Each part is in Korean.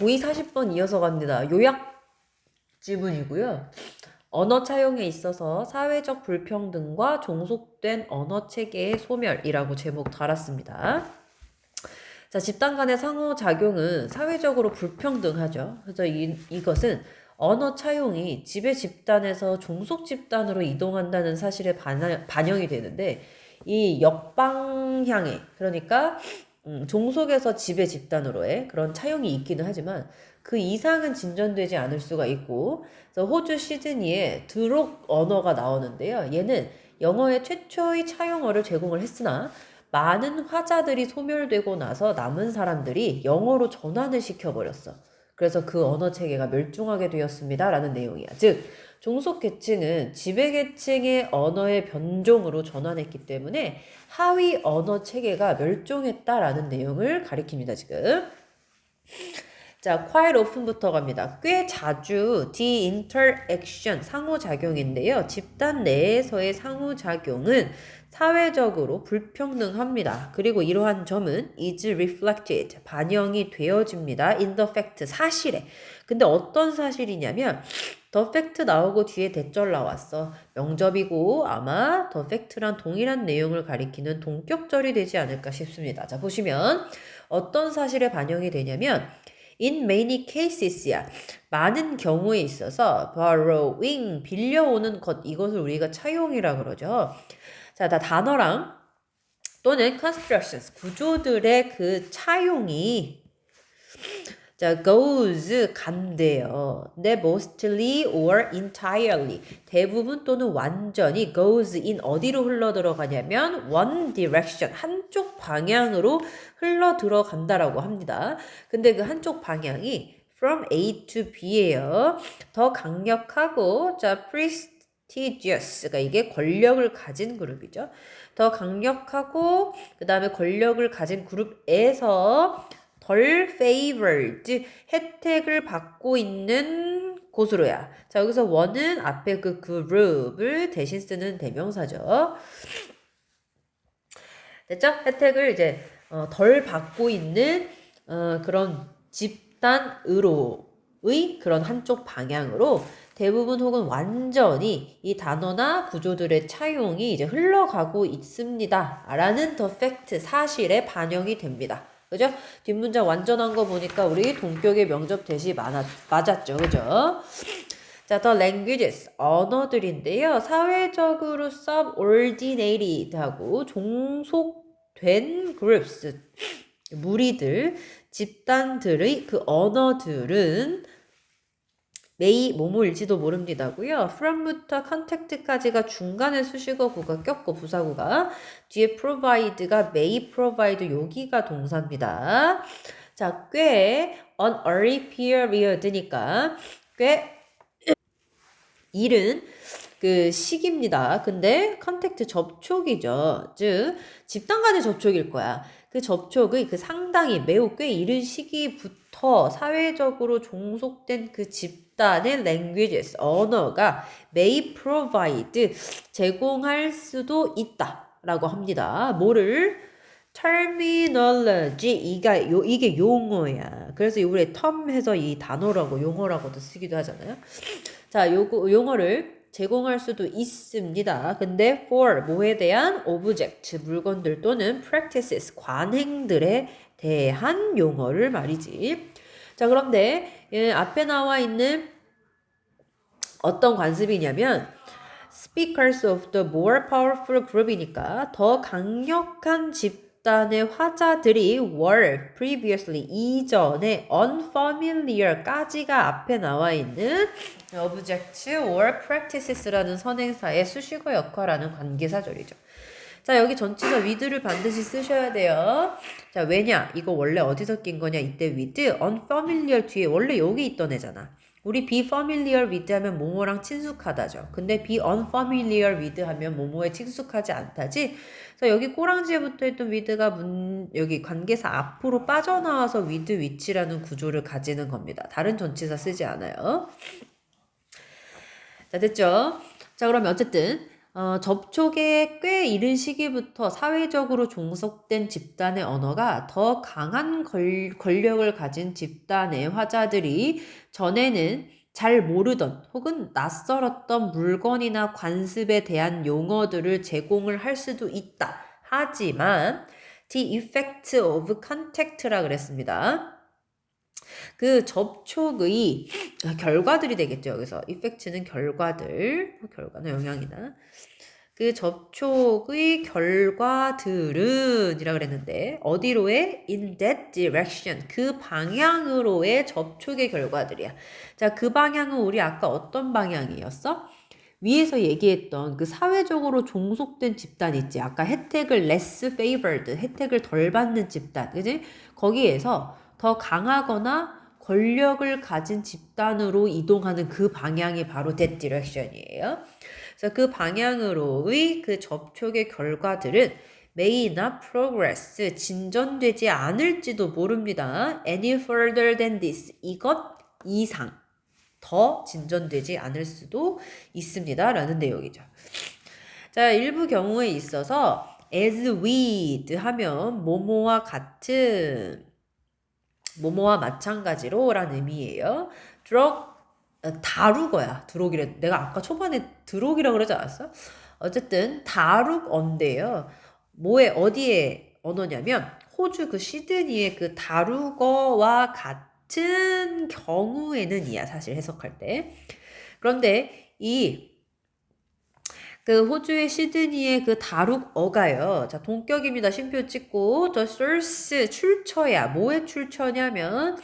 고의 40번 이어서 갑니다. 요약 지문이고요. 언어 차용에 있어서 사회적 불평등과 종속된 언어 체계의 소멸이라고 제목 달았습니다. 자, 집단 간의 상호작용은 사회적으로 불평등하죠. 그래서 이것은 언어 차용이 지배 집단에서 종속 집단으로 이동한다는 사실에 반영이 되는데, 이 역방향의, 그러니까 종속에서 지배 집단으로의 그런 차용이 있기는 하지만 그 이상은 진전되지 않을 수가 있고, 그래서 호주 시드니에 드록 언어가 나오는데요. 얘는 영어의 최초의 차용어를 제공을 했으나 많은 화자들이 소멸되고 나서 남은 사람들이 영어로 전환을 시켜버렸어. 그래서 그 언어 체계가 멸종하게 되었습니다. 라는 내용이야. 즉, 종속 계층은 지배 계층의 언어의 변종으로 전환했기 때문에 하위 언어 체계가 멸종했다라는 내용을 가리킵니다. 지금. 자, quite often부터 갑니다. 꽤 자주 the interaction 상호작용인데요. 집단 내에서의 상호작용은 사회적으로 불평등합니다. 그리고 이러한 점은 is reflected 반영이 되어집니다. in the fact 사실에. 근데 어떤 사실이냐면 the fact 나오고 뒤에 대절 나왔어. 명접이고 아마 the fact랑 동일한 내용을 가리키는 동격절이 되지 않을까 싶습니다. 자, 보시면 어떤 사실에 반영이 되냐면 in many cases야. 많은 경우에 있어서 borrowing, 빌려오는 것, 이것을 우리가 차용이라 그러죠. 자, 다 단어랑 또는 constructions, 구조들의 그 차용이 자, goes 간대요. 네, mostly or entirely 대부분 또는 완전히 goes in 어디로 흘러 들어가냐면 one direction 한쪽 방향으로 흘러 들어간다라고 합니다. 근데 그 한쪽 방향이 from A to B예요. 더 강력하고 자 prestigious가 이게 권력을 가진 그룹이죠. 더 강력하고 그 다음에 권력을 가진 그룹에서 덜 favored 혜택을 받고 있는 곳으로야. 자, 여기서 원은 앞에 그 그룹을 대신 쓰는 대명사죠. 됐죠? 혜택을 이제 덜 받고 있는 그런 집단으로의 그런 한쪽 방향으로 대부분 혹은 완전히 이 단어나 구조들의 차용이 이제 흘러가고 있습니다. 라는 the fact 사실에 반영이 됩니다. 그죠? 뒷문장 완전한 거 보니까 우리 동격의 명접 대시 맞았죠. 그죠? 자, the languages, 언어들인데요. 사회적으로 subordinated하고 종속된 groups, 무리들, 집단들의 그 언어들은 may 뭐뭐일지도 모릅니다고요. from부터 contact까지가 중간에 수식어구가 꼈고 부사구가 뒤에 provide가 may provide 여기가 동사입니다. 자, 꽤 on early period니까 꽤 일은 그 시기입니다. 근데 컨택트 접촉이죠. 즉 집단 간의 접촉일 거야. 그 접촉의 그 상당히 매우 꽤 이른 시기부터 사회적으로 종속된 그 집단의 languages, 언어가 may provide, 제공할 수도 있다라고 합니다. 뭐를? terminology, 이게 용어야. 그래서 우리 term 해서 이 단어라고 용어라고도 쓰기도 하잖아요. 자, 용어를 제공할 수도 있습니다. 근데 for 뭐에 대한 object 물건들 또는 practices 관행들에 대한 용어를 말이지. 자, 그런데 앞에 나와 있는 어떤 관습이냐면 speakers of the more powerful group이니까 더 강력한 집단의 화자들이 were previously 이전에 unfamiliar까지가 앞에 나와 있는 object or practices라는 선행사의 수식어 역할하는 관계사절이죠. 자, 여기 전치사 with를 반드시 쓰셔야 돼요. 자, 왜냐? 이거 원래 어디서 낀 거냐? 이때 with, unfamiliar 뒤에 원래 여기 있던 애잖아. 우리 be familiar with 하면 뭐뭐랑 친숙하다죠. 근데 be unfamiliar with 하면 뭐뭐에 친숙하지 않다지. 그래서 여기 꼬랑지에 붙어있던 with가 여기 관계사 앞으로 빠져나와서 with, which라는 구조를 가지는 겁니다. 다른 전치사 쓰지 않아요. 자, 됐죠? 자, 그러면 어쨌든 접촉의 꽤 이른 시기부터 사회적으로 종속된 집단의 언어가 더 강한 권력을 가진 집단의 화자들이 전에는 잘 모르던 혹은 낯설었던 물건이나 관습에 대한 용어들을 제공을 할 수도 있다. 하지만 the effect of contact라 그랬습니다. 그 접촉의 결과들이 되겠죠. 여기서 effect는 결과는 영향이나 그 접촉의 결과들은 이라 그랬는데 어디로의? In that direction. 그 방향으로의 접촉의 결과들이야. 자, 그 방향은 우리 아까 어떤 방향이었어? 위에서 얘기했던 그 사회적으로 종속된 집단 있지. 아까 혜택을 less favored, 혜택을 덜 받는 집단. 그지? 거기에서 더 강하거나 권력을 가진 집단으로 이동하는 그 방향이 바로 that direction이에요. 그래서 그 방향으로의 그 접촉의 결과들은 may not progress, 진전되지 않을지도 모릅니다. any further than this, 이것 이상 더 진전되지 않을 수도 있습니다. 라는 내용이죠. 자, 일부 경우에 있어서 as with 하면 뭐뭐와 같은, 뭐뭐와 마찬가지로 라는 의미예요. drug 다루거야. 드록이래. 내가 아까 초반에 드록이라고 그러지 않았어? 어쨌든 다룩어인데요. 어디에 언어냐면 호주 그 시드니의 그 다루거와 같은 경우에는 이야. 사실 해석할 때. 그런데 그 호주의 시드니의 그 다룩어가요. 자, 동격입니다. 쉼표 찍고 the source 출처야. 뭐의 출처냐면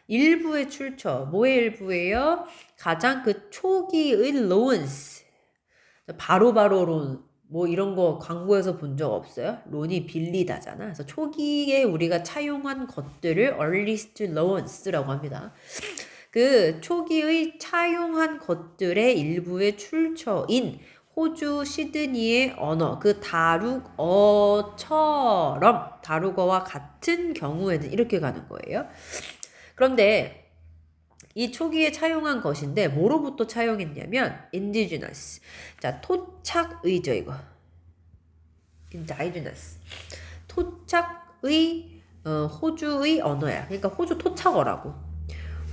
일부의 출처. 뭐의 일부예요? 가장 그 초기의 loans. 바로바로 론. 뭐 이런 거 광고에서 본 적 없어요? 론이 빌리다잖아. 그래서 초기에 우리가 차용한 것들을 earliest loans라고 합니다. 그 초기의 차용한 것들의 일부의 출처인 호주 시드니의 언어, 그 다룩어처럼 다룩어와 같은 경우에는 이렇게 가는 거예요. 그런데 이 초기에 차용한 것인데 뭐로부터 차용했냐면 indigenous. 자, 토착의죠 이거. indigenous. 토착의 호주의 언어야. 그러니까 호주 토착어라고.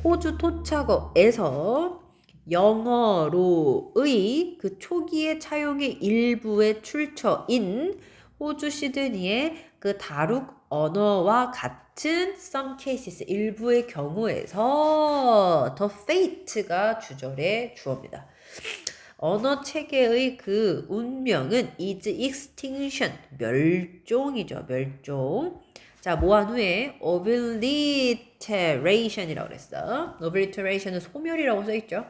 호주 토착어에서 영어로의 그 초기의 차용의 일부의 출처인 호주 시드니의 그 다룩 언어와 같은 some cases 일부의 경우에서 the fate가 주절의 주어입니다. 언어 체계의 그 운명은 is extinction 멸종이죠. 멸종. 자, 모한 후에 obliteration이라고 그랬어. obliteration은 소멸이라고 써있죠.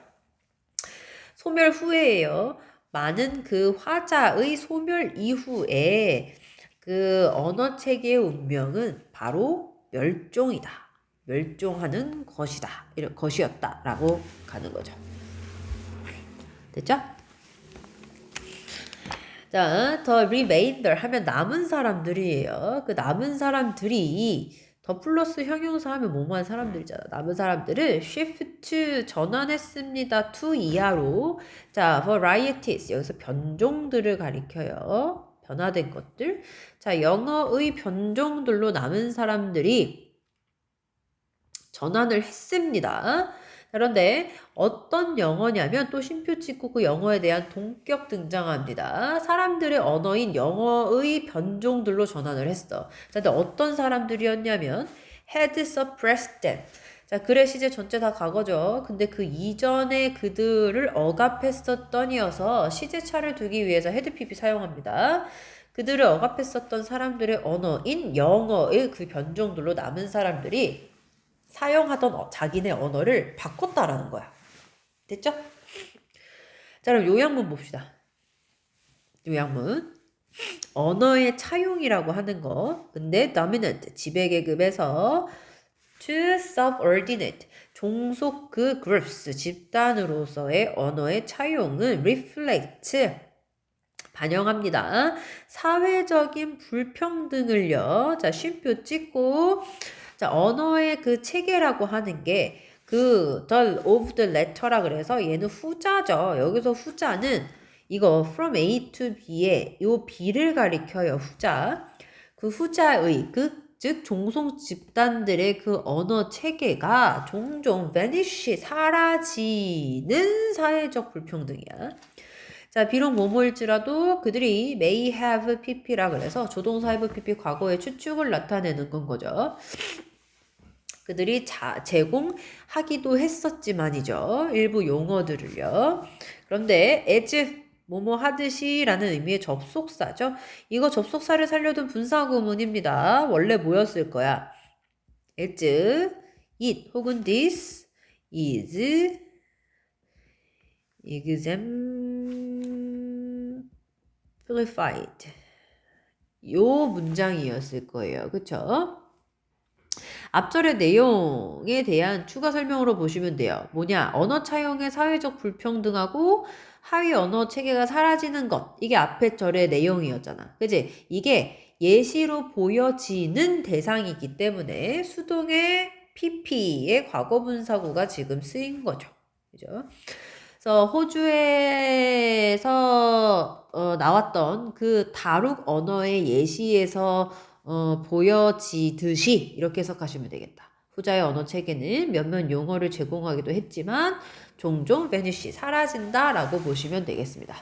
소멸 후에예요. 많은 그 화자의 소멸 이후에 그 언어 체계의 운명은 바로 멸종이다. 멸종하는 것이다. 이런 것이었다라고 가는 거죠. 됐죠? 자, the remainder 하면 남은 사람들이에요. 그 남은 사람들이 더 플러스 형용사 하면 뭐뭐한 사람들이잖아. 남은 사람들을 shift 전환했습니다. to 이하로. 자, varieties 여기서 변종들을 가리켜요. 변화된 것들. 자, 영어의 변종들로 남은 사람들이 전환을 했습니다. 그런데 어떤 영어냐면 또 쉼표 찍고 그 영어에 대한 동격 등장합니다. 사람들의 언어인 영어의 변종들로 전환을 했어. 자, 근데 어떤 사람들이었냐면 had suppressed them. 자, 글의 시제 전체 다 과거죠. 근데 그 이전에 그들을 억압했었던이어서 시제차를 두기 위해서 had pp 사용합니다. 그들을 억압했었던 사람들의 언어인 영어의 그 변종들로 남은 사람들이 사용하던 자기네 언어를 바꿨다라는 거야. 됐죠? 자, 그럼 요약문 봅시다. 요약문. 언어의 차용이라고 하는 거. 근데 dominant, 지배계급에서 to subordinate, 종속 그 groups, 집단으로서의 언어의 차용은 reflect, 반영합니다. 사회적인 불평등을요. 자, 쉼표 찍고 자, 언어의 그 체계라고 하는 게 그 the of the letter라 그래서 얘는 후자죠. 여기서 후자는 이거 from A to B에 요 B를 가리켜요. 후자. 그 후자의 즉 종속 집단들의 그 언어 체계가 종종 vanish 사라지는 사회적 불평등이야. 자, 비록 뭐뭐일지라도 그들이 may have pp라 그래서 조동사 have pp 과거의 추측을 나타내는 건 거죠. 그들이 제공하기도 했었지만이죠. 일부 용어들을요. 그런데 as 뭐뭐 하듯이 라는 의미의 접속사죠. 이거 접속사를 살려둔 분사구문입니다. 원래 뭐였을 거야? as, it 혹은 this is exemplified. 요 문장이었을 거예요. 그쵸? 앞절의 내용에 대한 추가 설명으로 보시면 돼요. 뭐냐? 언어 차용의 사회적 불평등하고 하위 언어 체계가 사라지는 것. 이게 앞에 절의 내용이었잖아. 그지? 이게 예시로 보여지는 대상이기 때문에 수동의 pp의 과거분사구가 지금 쓰인 거죠. 그죠? 그래서 호주에서 나왔던 그 다룩 언어의 예시에서 보여지듯이 이렇게 해석하시면 되겠다. 후자의 언어 체계는 몇몇 용어를 제공하기도 했지만 종종 vanish 사라진다 라고 보시면 되겠습니다.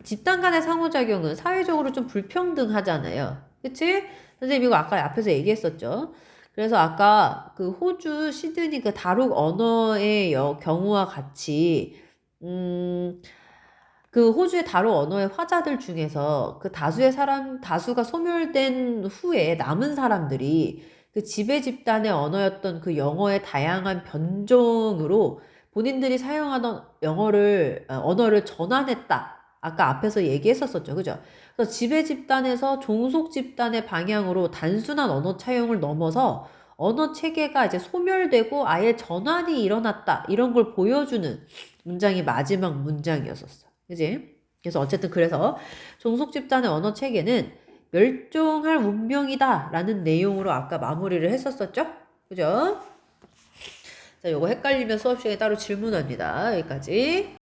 집단 간의 상호작용은 사회적으로 좀 불평등하잖아요. 그치? 선생님 이거 아까 앞에서 얘기했었죠. 그래서 아까 그 호주 시드니 그 다룩 언어의 경우와 같이 그 호주의 다른 언어의 화자들 중에서 그 다수가 소멸된 후에 남은 사람들이 그 지배 집단의 언어였던 그 영어의 다양한 변종으로 본인들이 사용하던 언어를 전환했다. 아까 앞에서 얘기했었었죠. 그죠? 그래서 지배 집단에서 종속 집단의 방향으로 단순한 언어 차용을 넘어서 언어 체계가 이제 소멸되고 아예 전환이 일어났다. 이런 걸 보여주는 문장이 마지막 문장이었었어. 그지? 그래서 종속 집단의 언어 체계는 멸종할 운명이다 라는 내용으로 아까 마무리를 했었었죠? 그죠? 자, 요거 헷갈리면 수업 시간에 따로 질문합니다. 여기까지.